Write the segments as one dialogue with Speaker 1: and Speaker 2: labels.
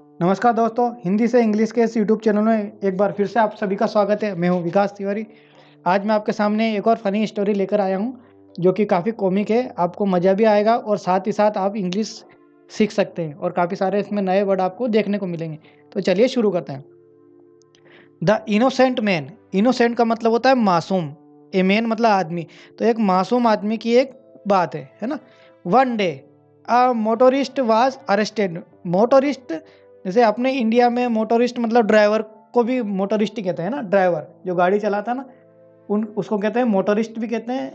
Speaker 1: नमस्कार दोस्तों, हिंदी से इंग्लिश के इस यूट्यूब चैनल में एक बार फिर से आप सभी का स्वागत है। मैं हूं विकास तिवारी। आज मैं आपके सामने एक और फ़नी स्टोरी लेकर आया हूं, जो कि काफ़ी कॉमिक है। आपको मज़ा भी आएगा और साथ ही साथ आप इंग्लिश सीख सकते हैं और काफ़ी सारे इसमें नए वर्ड आपको देखने को मिलेंगे। तो चलिए शुरू करते हैं। The innocent man. इनोसेंट का मतलब होता है मासूम। ए मैन मतलब आदमी। तो एक मासूम आदमी की एक बात है ना। One day a motorist was arrested. Motorist, जैसे अपने इंडिया में मोटरिस्ट मतलब ड्राइवर को भी मोटरिस्ट ही कहते हैं ना। ड्राइवर जो गाड़ी चलाता है ना, उन उसको कहते हैं मोटरिस्ट भी कहते हैं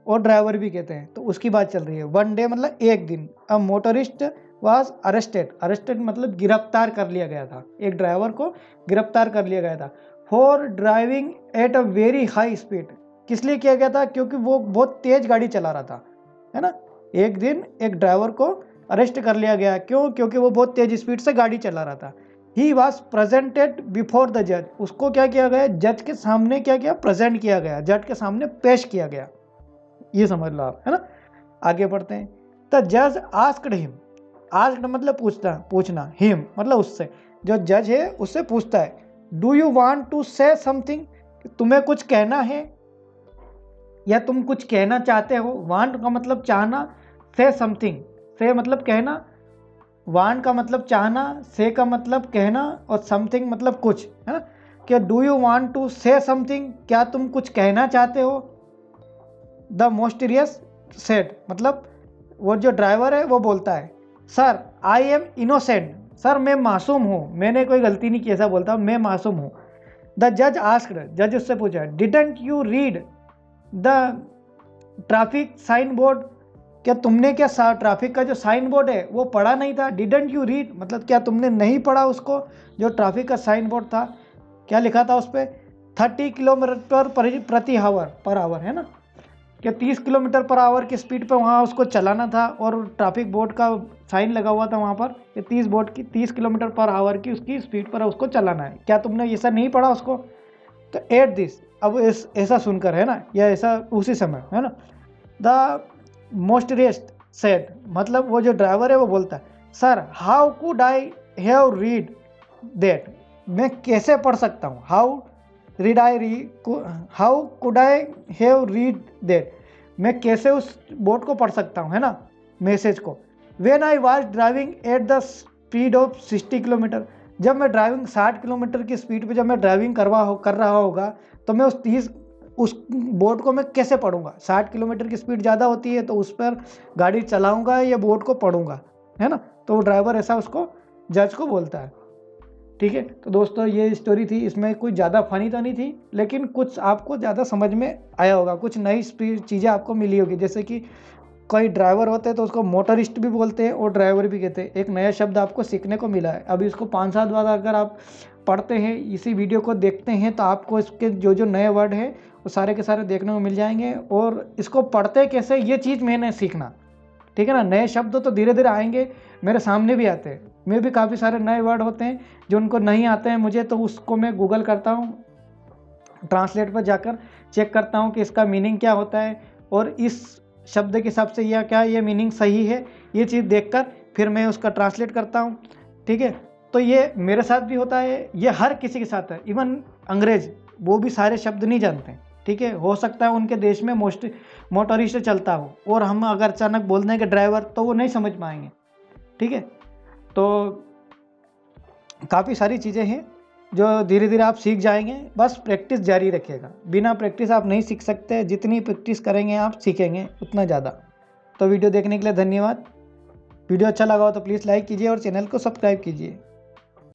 Speaker 1: और ड्राइवर भी कहते हैं। तो उसकी बात चल रही है। वन डे मतलब एक दिन। अ मोटरिस्ट वाज अरेस्टेड। अरेस्टेड मतलब गिरफ्तार कर लिया गया था। एक ड्राइवर को गिरफ्तार कर लिया गया था for driving at a very high speed. किस लिए किया गया था? क्योंकि वो बहुत तेज गाड़ी चला रहा था, है ना। एक दिन एक ड्राइवर को अरेस्ट कर लिया गया। क्यों? क्योंकि वो बहुत तेज स्पीड से गाड़ी चला रहा था। He was presented before the जज। उसको क्या किया गया? जज के सामने क्या किया? प्रेजेंट किया गया, जज के सामने पेश किया गया। ये समझ लो आप, है ना। आगे बढ़ते हैं। द जज आस्क्ड हिम। आस्क्ड मतलब पूछना। हिम मतलब उससे। जो जज है उससे पूछता है, do you want to say something? तुम्हें कुछ कहना है या तुम कुछ कहना चाहते हो? वांट का मतलब चाहना, से समथिंग, से मतलब कहना, वांट का मतलब चाहना, से का मतलब कहना और समथिंग मतलब कुछ, है ना। क्या do you want to say something? क्या तुम कुछ कहना चाहते हो? द मोस्टीरियस सेड मतलब वो जो ड्राइवर है वो बोलता है, sir I am innocent. Sir मैं मासूम हूँ, मैंने कोई गलती नहीं की, ऐसा बोलता हूँ, मैं मासूम हूँ। द जज आस्क्ड। जज उससे पूछा, didn't you read the traffic sign board? क्या तुमने क्या ट्रैफिक का जो साइन बोर्ड है वो पढ़ा नहीं था? डिडंट यू रीड मतलब क्या तुमने नहीं पढ़ा उसको? जो ट्रैफिक का साइन बोर्ड था, क्या लिखा था उस पर? 30 किलोमीटर प्रति आवर पर आवर, है ना। क्या 30 किलोमीटर पर आवर की स्पीड पे वहाँ उसको चलाना था और ट्रैफिक बोर्ड का साइन लगा हुआ था वहाँ पर कि 30 किलोमीटर पर आवर की उसकी स्पीड पर उसको चलाना है। क्या तुमने ऐसा नहीं पढ़ा उसको? तो एट दिस, अब ऐसा सुनकर, है ना, या ऐसा उसी समय, है ना। द मोस्ट रेस्ट सेड मतलब वो जो ड्राइवर है वो बोलता है, sir how could I have read that? मैं कैसे पढ़ सकता हूँ? How could I have read that? मैं कैसे उस बोर्ड को पढ़ सकता हूँ, है ना, मैसेज को। When I was driving at the speed of 60 kilometre. जब मैं ड्राइविंग 60 किलोमीटर की स्पीड पे जब मैं ड्राइविंग कर रहा होगा तो मैं उस बोर्ड को मैं कैसे पढ़ूंगा? 60 किलोमीटर की स्पीड ज़्यादा होती है तो उस पर गाड़ी चलाऊंगा या बोर्ड को पढ़ूंगा, है ना। तो वो ड्राइवर ऐसा उसको, जज को बोलता है। ठीक है, तो दोस्तों ये स्टोरी थी। इसमें कुछ ज़्यादा फनी तो नहीं थी, लेकिन कुछ आपको ज़्यादा समझ में आया होगा, कुछ नई चीज़ें आपको मिली होगी। जैसे कि कोई ड्राइवर होते हैं तो उसको मोटरिस्ट भी बोलते हैं और ड्राइवर भी कहते हैं। एक नया शब्द आपको सीखने को मिला है। अभी इसको 5 साल बाद अगर आप पढ़ते हैं, इसी वीडियो को देखते हैं, तो आपको इसके जो जो नए वर्ड हैं वो सारे के सारे देखने को मिल जाएंगे। और इसको पढ़ते कैसे, ये चीज़ मैंने सीखना, ठीक है ना। नए शब्द तो धीरे धीरे आएंगे, मेरे सामने भी आते हैं। मैं भी काफ़ी सारे नए वर्ड होते हैं जो उनको नहीं आते हैं मुझे, तो उसको मैं गूगल करता हूँ, ट्रांसलेट पर जाकर चेक करता हूँ कि इसका मीनिंग क्या होता है और इस शब्द के हिसाब से यह क्या, ये मीनिंग सही है, ये चीज़ देखकर फिर मैं उसका ट्रांसलेट करता हूँ। ठीक है, तो ये मेरे साथ भी होता है, ये हर किसी के साथ है। इवन अंग्रेज, वो भी सारे शब्द नहीं जानते। ठीक है, हो सकता है उनके देश में मोटरिस्ट चलता हो और हम अगर अचानक बोल दें कि ड्राइवर, तो वो नहीं समझ पाएंगे। ठीक है, तो काफ़ी सारी चीज़ें हैं जो धीरे धीरे आप सीख जाएंगे। बस प्रैक्टिस जारी रखिएगा, बिना प्रैक्टिस आप नहीं सीख सकते। जितनी प्रैक्टिस करेंगे आप सीखेंगे उतना ज़्यादा। तो वीडियो देखने के लिए धन्यवाद। वीडियो अच्छा लगा हो तो प्लीज़ लाइक कीजिए और चैनल को सब्सक्राइब कीजिए।